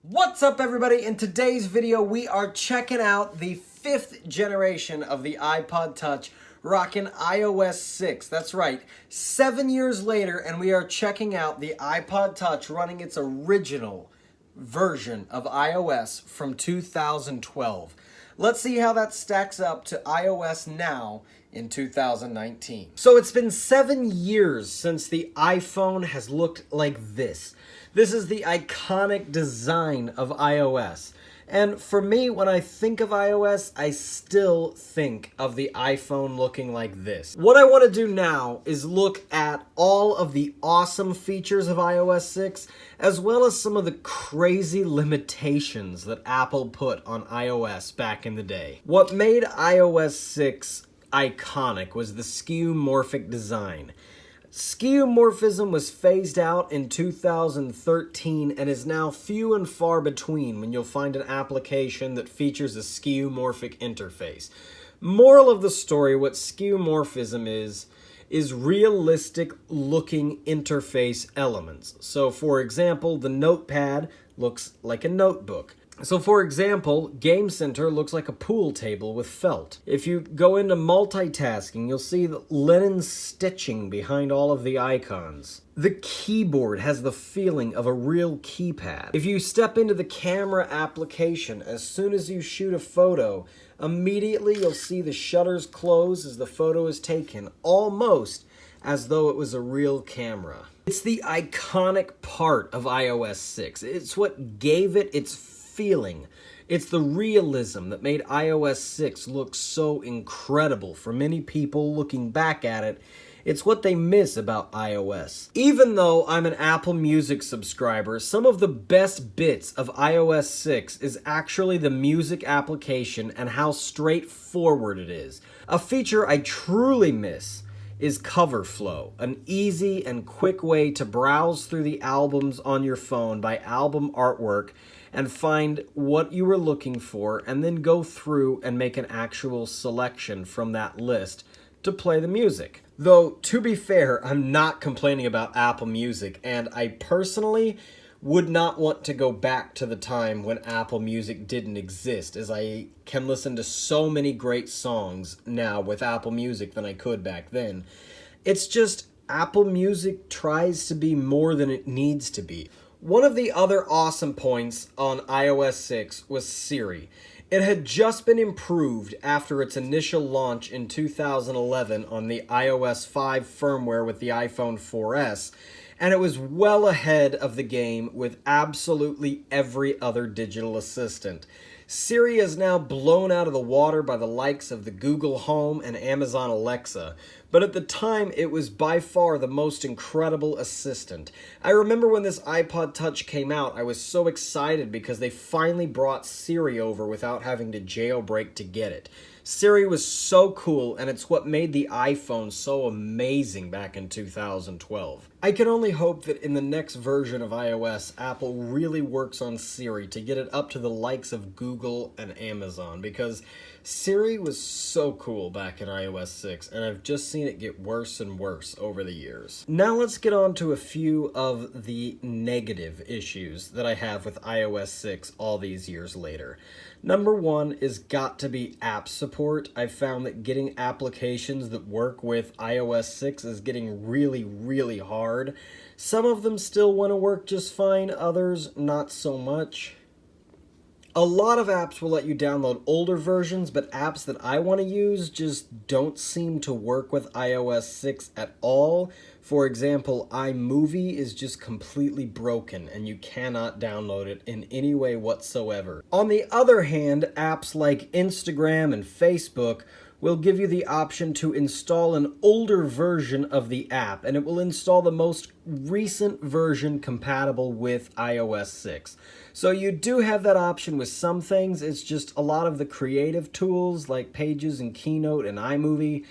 What's up, everybody? In today's video, we are checking out the 5th generation of the iPod Touch, rocking iOS 6. That's right, 7 years later, and we are checking out the iPod Touch running its original version of iOS from 2012. Let's see how that stacks up to iOS now in 2019. So it's been 7 years since the iPhone has looked like this. This is the iconic design of iOS. And for me, when I think of iOS, I still think of the iPhone looking like this. What I want to do now is look at all of the awesome features of iOS 6, as well as some of the crazy limitations that Apple put on iOS back in the day. What made iOS 6 iconic was the skeuomorphic design. Skeuomorphism was phased out in 2013 and is now few and far between when you'll find an application that features a skeuomorphic interface. Moral of the story, what skeuomorphism is realistic looking interface elements. So for example, the notepad looks like a notebook. So for example, Game Center looks like a pool table with felt. If you go into multitasking, you'll see the linen stitching behind all of the icons. The keyboard has the feeling of a real keypad. If you step into the camera application, as soon as you shoot a photo, immediately you'll see the shutters close as the photo is taken, almost as though it was a real camera. It's the iconic part of iOS 6. It's what gave it its feeling. It's the realism that made iOS 6 look so incredible. For many people looking back at it, it's what they miss about iOS. Even though I'm an Apple Music subscriber, some of the best bits of iOS 6 is actually the music application and how straightforward it is. A feature I truly miss is Cover Flow, an easy and quick way to browse through the albums on your phone by album artwork and find what you were looking for, and then go through and make an actual selection from that list to play the music. Though, to be fair, I'm not complaining about Apple Music, and I personally would not want to go back to the time when Apple Music didn't exist, as I can listen to so many great songs now with Apple Music than I could back then. It's just Apple Music tries to be more than it needs to be. One of the other awesome points on iOS 6 was Siri. It had just been improved after its initial launch in 2011 on the iOS 5 firmware with the iPhone 4S, and it was well ahead of the game with absolutely every other digital assistant. Siri is now blown out of the water by the likes of the Google Home and Amazon Alexa, but at the time it was by far the most incredible assistant. I remember when this iPod Touch came out, I was so excited because they finally brought Siri over without having to jailbreak to get it. Siri was so cool, and it's what made the iPhone so amazing back in 2012. I can only hope that in the next version of iOS, Apple really works on Siri to get it up to the likes of Google and Amazon, because Siri was so cool back in iOS 6, and I've just seen it get worse and worse over the years. Now let's get on to a few of the negative issues that I have with iOS 6 all these years later. Number one is got to be app support. I've found that getting applications that work with iOS 6 is getting really hard. Some of them still want to work just fine, others not so much. A lot of apps will let you download older versions, but apps that I want to use just don't seem to work with iOS 6 at all. For example, iMovie is just completely broken and you cannot download it in any way whatsoever. On the other hand, apps like Instagram and Facebook will give you the option to install an older version of the app, and it will install the most recent version compatible with iOS 6. So you do have that option with some things. It's just a lot of the creative tools like Pages and Keynote and iMovie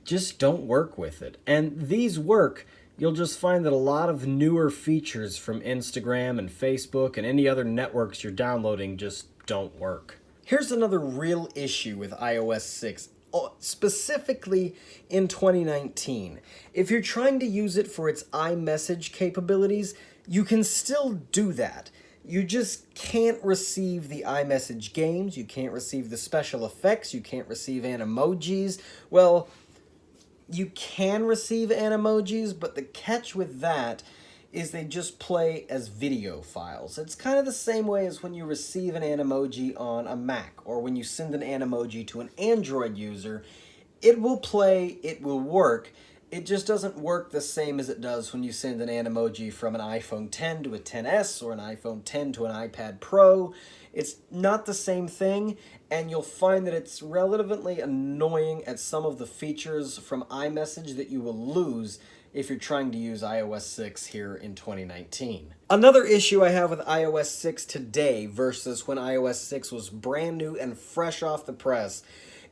just don't work with it. And these work. You'll just find that a lot of newer features from Instagram and Facebook and any other networks you're downloading just don't work. Here's another real issue with iOS 6. Specifically in 2019. If you're trying to use it for its iMessage capabilities, you can still do that. You just can't receive the iMessage games, you can't receive the special effects, you can't receive animojis. Well, you can receive animojis, but the catch with that is they just play as video files. It's kind of the same way as when you receive an animoji on a Mac, or when you send an animoji to an Android user. It will play, it will work. It just doesn't work the same as it does when you send an animoji from an iPhone 10 to a 10s or an iPhone 10 to an iPad Pro. It's not the same thing, and you'll find that it's relatively annoying at some of the features from iMessage that you will lose if you're trying to use iOS 6 here in 2019. Another issue I have with iOS 6 today versus when iOS 6 was brand new and fresh off the press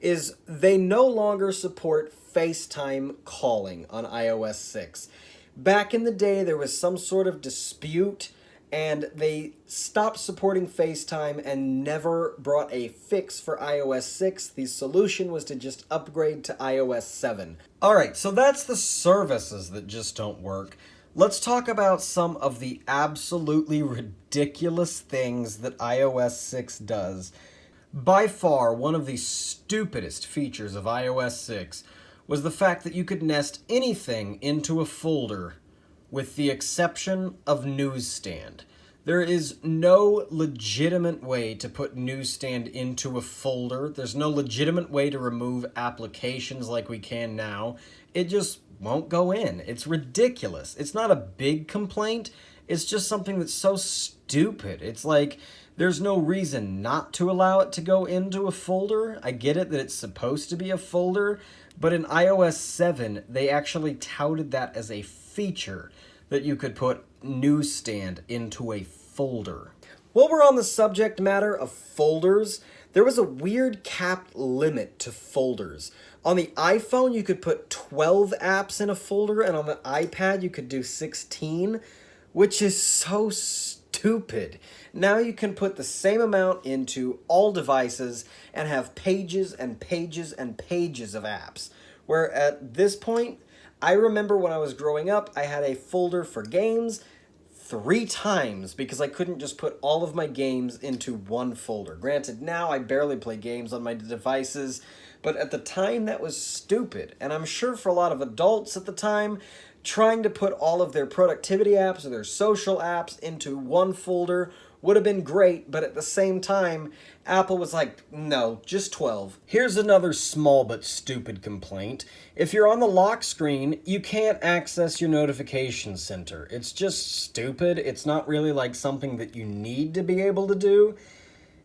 is they no longer support FaceTime calling on iOS 6. Back in the day, there was some sort of dispute, and they stopped supporting FaceTime and never brought a fix for iOS 6. The solution was to just upgrade to iOS 7. Alright, so that's the services that just don't work. Let's talk about some of the absolutely ridiculous things that iOS 6 does. By far, one of the stupidest features of iOS 6 was the fact that you could nest anything into a folder with the exception of Newsstand. There is no legitimate way to put Newsstand into a folder. There's no legitimate way to remove applications like we can now. It just won't go in. It's ridiculous. It's not a big complaint. It's just something that's so stupid. It's like there's no reason not to allow it to go into a folder. I get it that it's supposed to be a folder, but in iOS 7, they actually touted that as a feature that you could put Newsstand into a folder. While we're on the subject matter of folders, there was a weird capped limit to folders. On the iPhone, you could put 12 apps in a folder, and on the iPad, you could do 16, which is so stupid. Now you can put the same amount into all devices and have pages and pages and pages of apps. Where at this point, I remember when I was growing up, I had a folder for games 3 times because I couldn't just put all of my games into one folder. Granted, now I barely play games on my devices, but at the time that was stupid. And I'm sure for a lot of adults at the time, trying to put all of their productivity apps or their social apps into one folder would have been great, but at the same time, Apple was like, no, just 12. Here's another small but stupid complaint. If you're on the lock screen, you can't access your notification center. It's just stupid. It's not really like something that you need to be able to do.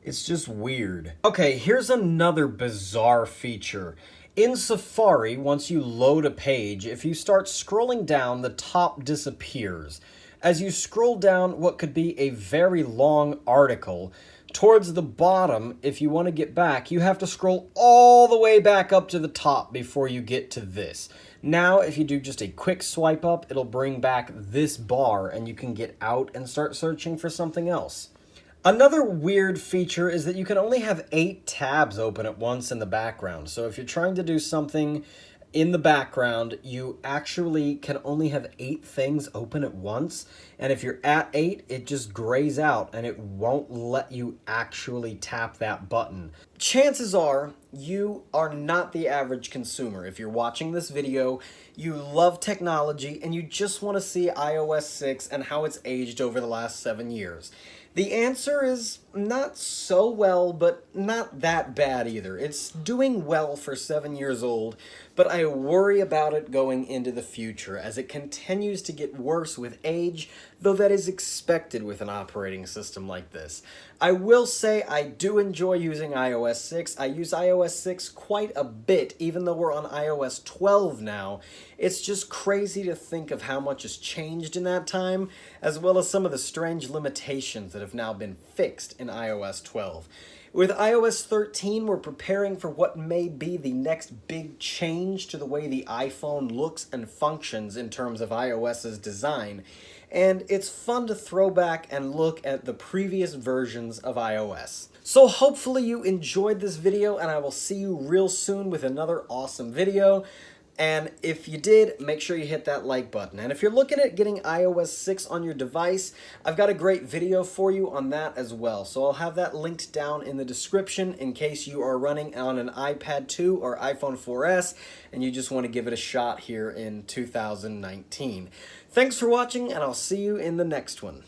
It's just weird. Okay, here's another bizarre feature. In Safari, once you load a page, if you start scrolling down, the top disappears. As you scroll down what could be a very long article, towards the bottom, if you want to get back, you have to scroll all the way back up to the top before you get to this. Now, if you do just a quick swipe up, it'll bring back this bar and you can get out and start searching for something else. Another weird feature is that you can only have 8 tabs open at once in the background. So if you're trying to do something in the background, you actually can only have 8 things open at once. And if you're at 8, it just grays out and it won't let you actually tap that button. Chances are you are not the average consumer. If you're watching this video, you love technology and you just want to see iOS 6 and how it's aged over the last 7 years. The answer is not so well, but not that bad either. It's doing well for 7 years old, but I worry about it going into the future as it continues to get worse with age, though that is expected with an operating system like this. I will say I do enjoy using iOS 6. I use iOS 6 quite a bit, even though we're on iOS 12 now. It's just crazy to think of how much has changed in that time, as well as some of the strange limitations that have now been fixed in iOS 12. With iOS 13, we're preparing for what may be the next big change to the way the iPhone looks and functions in terms of iOS's design. And it's fun to throw back and look at the previous versions of iOS. So hopefully you enjoyed this video, and I will see you real soon with another awesome video. And if you did, make sure you hit that like button. And if you're looking at getting iOS 6 on your device, I've got a great video for you on that as well. So I'll have that linked down in the description in case you are running on an iPad 2 or iPhone 4S and you just want to give it a shot here in 2019. Thanks for watching, and I'll see you in the next one.